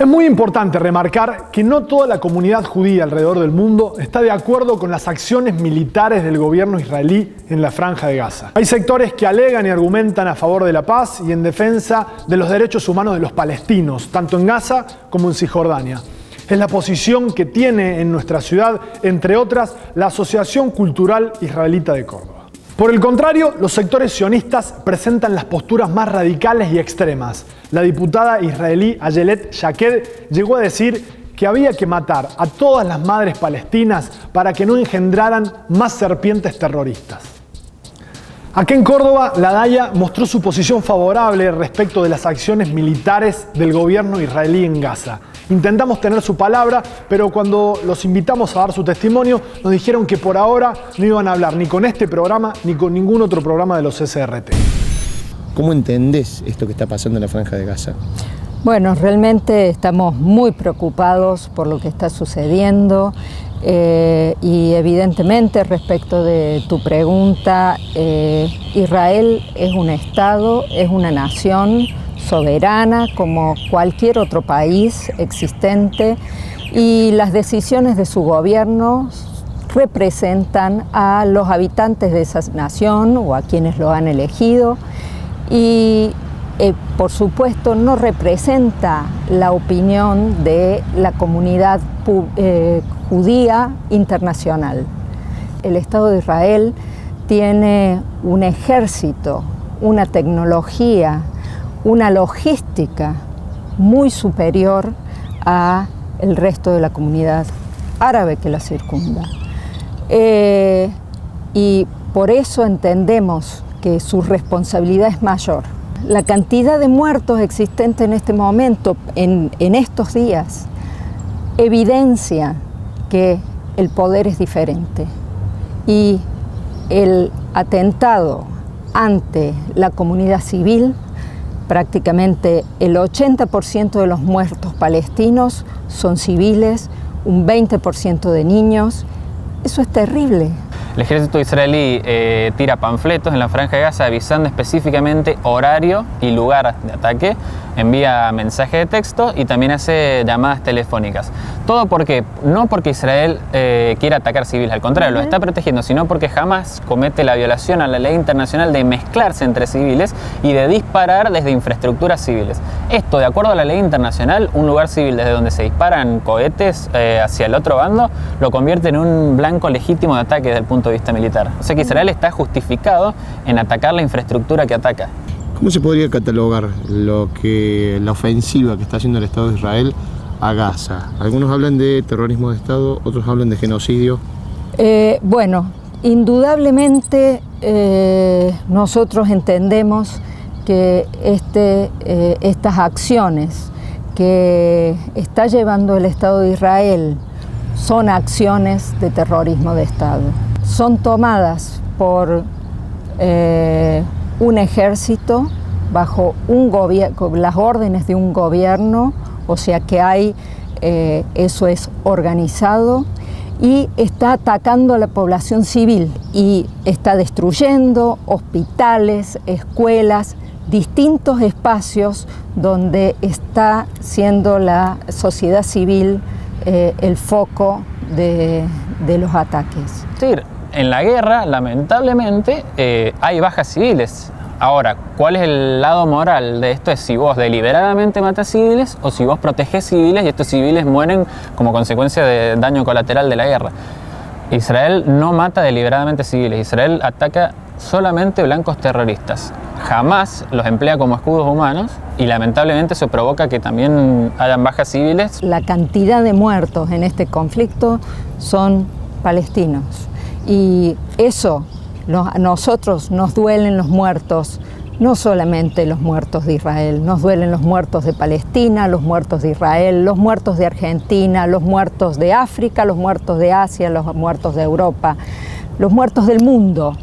Es muy importante remarcar que no toda la comunidad judía alrededor del mundo está de acuerdo con las acciones militares del gobierno israelí en la Franja de Gaza. Hay sectores que alegan y argumentan a favor de la paz y en defensa de los derechos humanos de los palestinos, tanto en Gaza como en Cisjordania. Es la posición que tiene en nuestra ciudad, entre otras, la Asociación Cultural Israelita de Córdoba. Por el contrario, los sectores sionistas presentan las posturas más radicales y extremas. La diputada israelí Ayelet Shaked llegó a decir que había que matar a todas las madres palestinas para que no engendraran más serpientes terroristas. Aquí en Córdoba, la Daya mostró su posición favorable respecto de las acciones militares del gobierno israelí en Gaza. Intentamos tener su palabra, pero cuando los invitamos a dar su testimonio, nos dijeron que por ahora no iban a hablar ni con este programa ni con ningún otro programa de los SRT. ¿Cómo entendés esto que está pasando en la Franja de Gaza? Bueno, realmente estamos muy preocupados por lo que está sucediendo y evidentemente respecto de tu pregunta, Israel es un Estado, es una nación soberana como cualquier otro país existente y las decisiones de su gobierno representan a los habitantes de esa nación o a quienes lo han elegido y por supuesto no representa la opinión de la comunidad judía internacional. El Estado de Israel tiene un ejército, una tecnología, una logística muy superior a el resto de la comunidad árabe que la circunda. Y por eso entendemos que su responsabilidad es mayor. La cantidad de muertos existente en este momento, en estos días, evidencia que el poder es diferente y el atentado ante la comunidad civil, prácticamente el 80% de los muertos palestinos son civiles, un 20% de niños. Eso es terrible. El ejército israelí tira panfletos en la Franja de Gaza avisando específicamente horario y lugar de ataque, envía mensajes de texto y también hace llamadas telefónicas. Todo porque, no porque Israel quiera atacar civiles, al contrario, lo está protegiendo, sino porque jamás comete la violación a la ley internacional de mezclarse entre civiles y de disparar desde infraestructuras civiles. Esto, de acuerdo a la ley internacional, un lugar civil desde donde se disparan cohetes hacia el otro bando, lo convierte en un blanco legítimo de ataque desde el punto de vista militar. O sea que Israel está justificado en atacar la infraestructura que ataca. ¿Cómo se podría catalogar la ofensiva que está haciendo el Estado de Israel a Gaza? Algunos hablan de terrorismo de Estado, otros hablan de genocidio. Bueno, indudablemente nosotros entendemos que estas acciones que está llevando el Estado de Israel son acciones de terrorismo de Estado. Son tomadas por un ejército bajo las órdenes de un gobierno, o sea que eso es organizado y está atacando a la población civil y está destruyendo hospitales, escuelas, distintos espacios donde está siendo la sociedad civil el foco de los ataques. Sí, en la guerra, lamentablemente, hay bajas civiles. Ahora, ¿cuál es el lado moral de esto? Es si vos deliberadamente matas civiles o si vos protegés civiles y estos civiles mueren como consecuencia de daño colateral de la guerra. Israel no mata deliberadamente civiles, Israel ataca solamente blancos terroristas. Jamás los emplea como escudos humanos y lamentablemente eso provoca que también hayan bajas civiles. La cantidad de muertos en este conflicto son palestinos y eso a nosotros nos duelen los muertos, no solamente los muertos de Israel, nos duelen los muertos de Palestina, los muertos de Israel, los muertos de Argentina, los muertos de África, los muertos de Asia, los muertos de Europa, los muertos del mundo.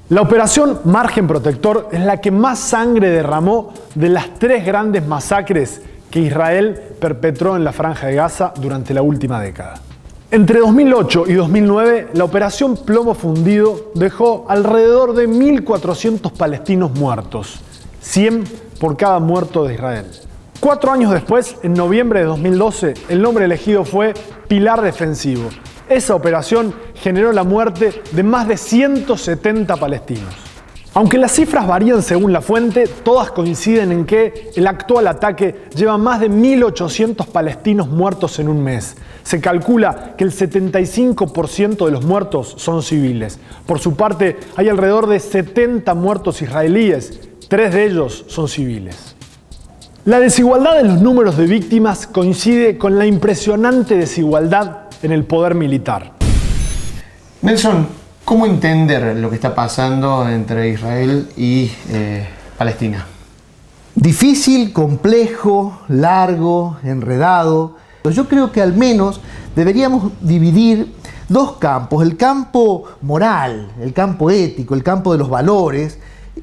La operación Margen Protector es la que más sangre derramó de las 3 grandes masacres que Israel perpetró en la Franja de Gaza durante la última década. Entre 2008 y 2009, la operación Plomo Fundido dejó alrededor de 1.400 palestinos muertos, 100 por cada muerto de Israel. 4 años después, en noviembre de 2012, el nombre elegido fue Pilar Defensivo. Esa operación generó la muerte de más de 170 palestinos. Aunque las cifras varían según la fuente, todas coinciden en que el actual ataque lleva más de 1.800 palestinos muertos en un mes. Se calcula que el 75% de los muertos son civiles. Por su parte, hay alrededor de 70 muertos israelíes, 3 de ellos son civiles. La desigualdad en los números de víctimas coincide con la impresionante desigualdad en el poder militar. Nelson, ¿cómo entender lo que está pasando entre Israel y Palestina? Difícil, complejo, largo, enredado. Yo creo que al menos deberíamos dividir dos campos: el campo moral, el campo ético, el campo de los valores,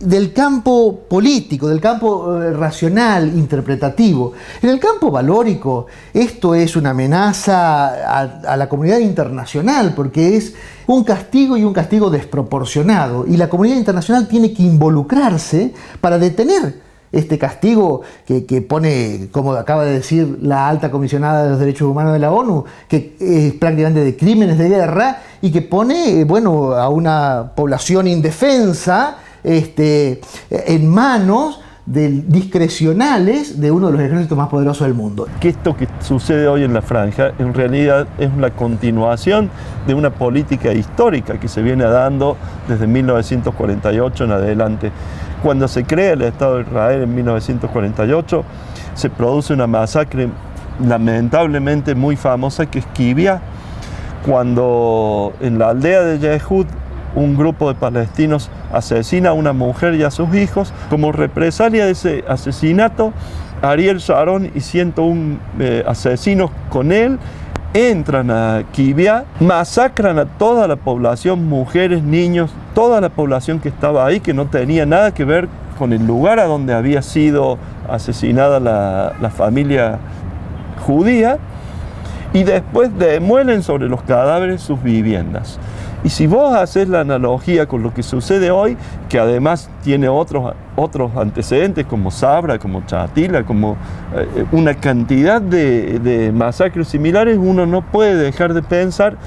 del campo político, del campo racional, interpretativo. En el campo valórico, esto es una amenaza a la comunidad internacional, porque es un castigo y un castigo desproporcionado, y la comunidad internacional tiene que involucrarse para detener este castigo que pone, como acaba de decir la alta comisionada de los derechos humanos de la ONU, que es prácticamente de crímenes de guerra, y que pone, bueno, a una población indefensa en manos discrecionales de uno de los ejércitos más poderosos del mundo. Que esto que sucede hoy en la franja en realidad es una continuación de una política histórica que se viene dando desde 1948 en adelante. Cuando se crea el Estado de Israel en 1948, se produce una masacre lamentablemente muy famosa, que es Kibbia, cuando en la aldea de Yehud un grupo de palestinos asesina a una mujer y a sus hijos. Como represalia de ese asesinato, Ariel Sharon y 101 asesinos con él entran a Kibbia, masacran a toda la población, mujeres, niños, toda la población que estaba ahí, que no tenía nada que ver con el lugar a donde había sido asesinada la familia judía, y después demuelen sobre los cadáveres sus viviendas. Y si vos haces la analogía con lo que sucede hoy, que además tiene otros antecedentes como Sabra, como Chatila, como una cantidad de masacres similares, uno no puede dejar de pensar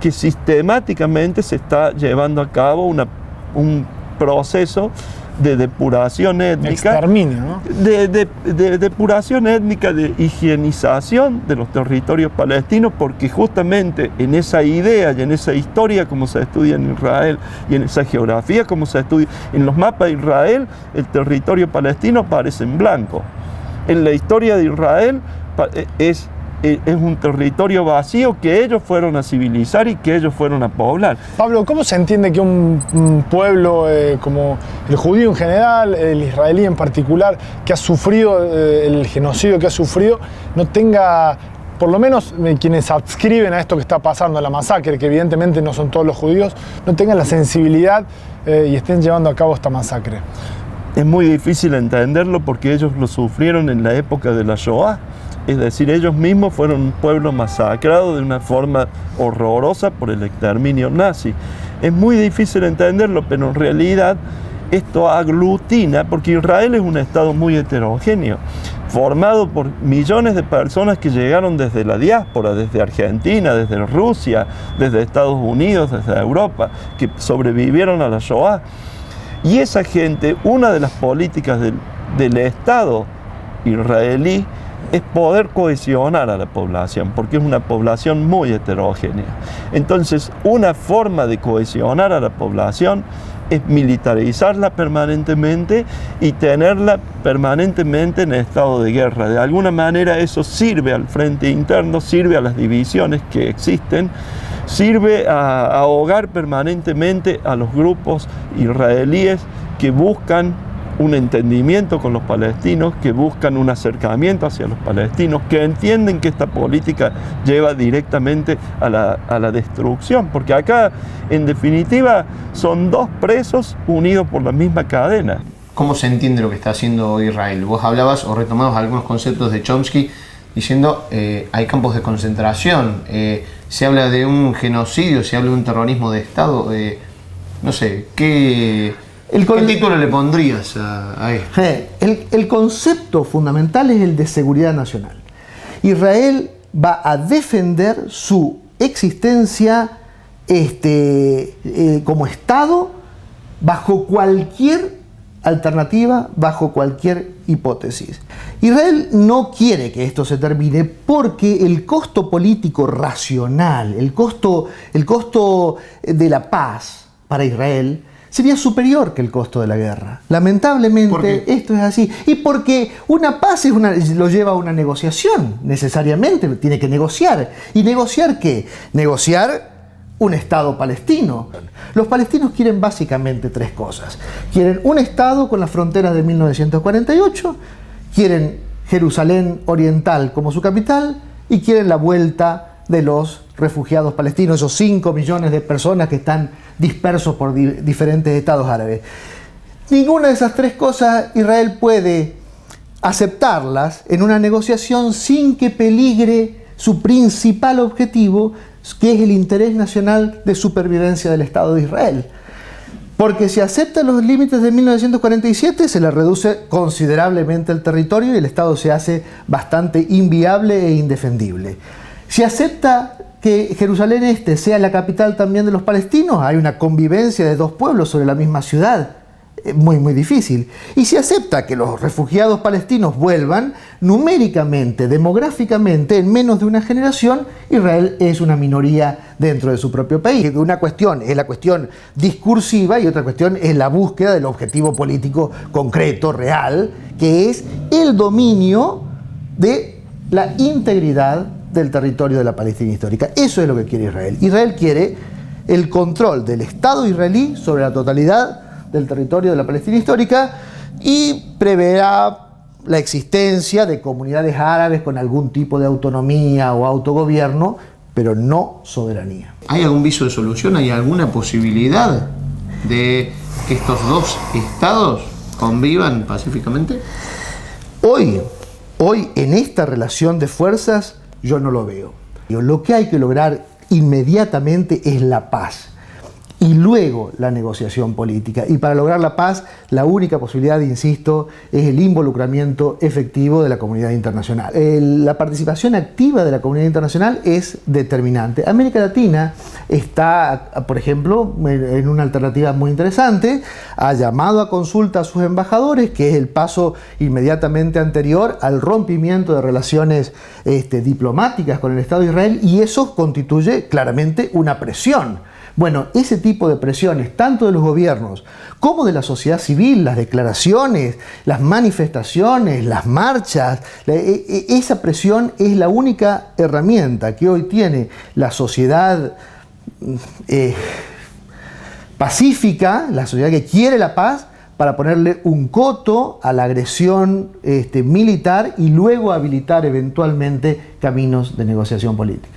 que sistemáticamente se está llevando a cabo un proceso de depuración étnica, exterminio, ¿no? de depuración étnica, de higienización de los territorios palestinos, porque justamente en esa idea y en esa historia como se estudia en Israel y en esa geografía como se estudia en los mapas de Israel, el territorio palestino aparece en blanco. En la historia de Israel es un territorio vacío que ellos fueron a civilizar y que ellos fueron a poblar. Pablo, ¿cómo se entiende que un pueblo como el judío en general, el israelí en particular, que ha sufrido el genocidio que ha sufrido, no tenga, por lo menos quienes adscriben a esto que está pasando, a la masacre, que evidentemente no son todos los judíos, no tengan la sensibilidad y estén llevando a cabo esta masacre? Es muy difícil entenderlo porque ellos lo sufrieron en la época de la Shoah. Es decir, ellos mismos fueron un pueblo masacrado de una forma horrorosa por el exterminio nazi. Es muy difícil entenderlo, pero en realidad esto aglutina, porque Israel es un estado muy heterogéneo, formado por millones de personas que llegaron desde la diáspora, desde Argentina, desde Rusia, desde Estados Unidos, desde Europa, que sobrevivieron a la Shoah. Y esa gente, una de las políticas del Estado israelí es poder cohesionar a la población, porque es una población muy heterogénea. Entonces, una forma de cohesionar a la población es militarizarla permanentemente y tenerla permanentemente en estado de guerra. De alguna manera eso sirve al frente interno, sirve a las divisiones que existen, sirve a ahogar permanentemente a los grupos israelíes que buscan un entendimiento con los palestinos, que buscan un acercamiento hacia los palestinos, que entienden que esta política lleva directamente a la destrucción, porque acá, en definitiva, son dos presos unidos por la misma cadena. ¿Cómo se entiende lo que está haciendo Israel? Vos hablabas o retomabas algunos conceptos de Chomsky diciendo hay campos de concentración, se habla de un genocidio, se habla de un terrorismo de Estado, no sé, ¿qué ¿Qué título le pondrías a esto? El concepto fundamental es el de seguridad nacional. Israel va a defender su existencia como Estado bajo cualquier alternativa, bajo cualquier hipótesis. Israel no quiere que esto se termine porque el costo político racional, el costo de la paz para Israel sería superior que el costo de la guerra. Lamentablemente esto es así. Y porque una paz lo lleva a una negociación, necesariamente, tiene que negociar. ¿Y negociar qué? Negociar un Estado palestino. Los palestinos quieren básicamente tres cosas. Quieren un Estado con las fronteras de 1948, quieren Jerusalén Oriental como su capital y quieren la vuelta de los refugiados palestinos, esos 5 millones de personas que están dispersos por diferentes estados árabes. Ninguna de esas tres cosas Israel puede aceptarlas en una negociación sin que peligre su principal objetivo, que es el interés nacional de supervivencia del Estado de Israel. Porque si acepta los límites de 1947, se le reduce considerablemente el territorio y el Estado se hace bastante inviable e indefendible. Si acepta que Jerusalén Este sea la capital también de los palestinos, hay una convivencia de dos pueblos sobre la misma ciudad, muy difícil. Y si acepta que los refugiados palestinos vuelvan, numéricamente, demográficamente, en menos de una generación, Israel es una minoría dentro de su propio país. Una cuestión es la cuestión discursiva y otra cuestión es la búsqueda del objetivo político concreto, real, que es el dominio de la integridad del territorio de la Palestina histórica. Eso es lo que quiere Israel. Israel quiere el control del Estado israelí sobre la totalidad del territorio de la Palestina histórica y preverá la existencia de comunidades árabes con algún tipo de autonomía o autogobierno, pero no soberanía. ¿Hay algún viso de solución? ¿Hay alguna posibilidad de que estos dos estados convivan pacíficamente? Hoy en esta relación de fuerzas yo no lo veo. Lo que hay que lograr inmediatamente es la paz y luego la negociación política. Y para lograr la paz, la única posibilidad, insisto, es el involucramiento efectivo de la comunidad internacional. La participación activa de la comunidad internacional es determinante. América Latina está, por ejemplo, en una alternativa muy interesante, ha llamado a consulta a sus embajadores, que es el paso inmediatamente anterior al rompimiento de relaciones diplomáticas con el Estado de Israel, y eso constituye claramente una presión. Bueno, ese tipo de presiones, tanto de los gobiernos como de la sociedad civil, las declaraciones, las manifestaciones, las marchas, esa presión es la única herramienta que hoy tiene la sociedad pacífica, la sociedad que quiere la paz, para ponerle un coto a la agresión militar y luego habilitar eventualmente caminos de negociación política.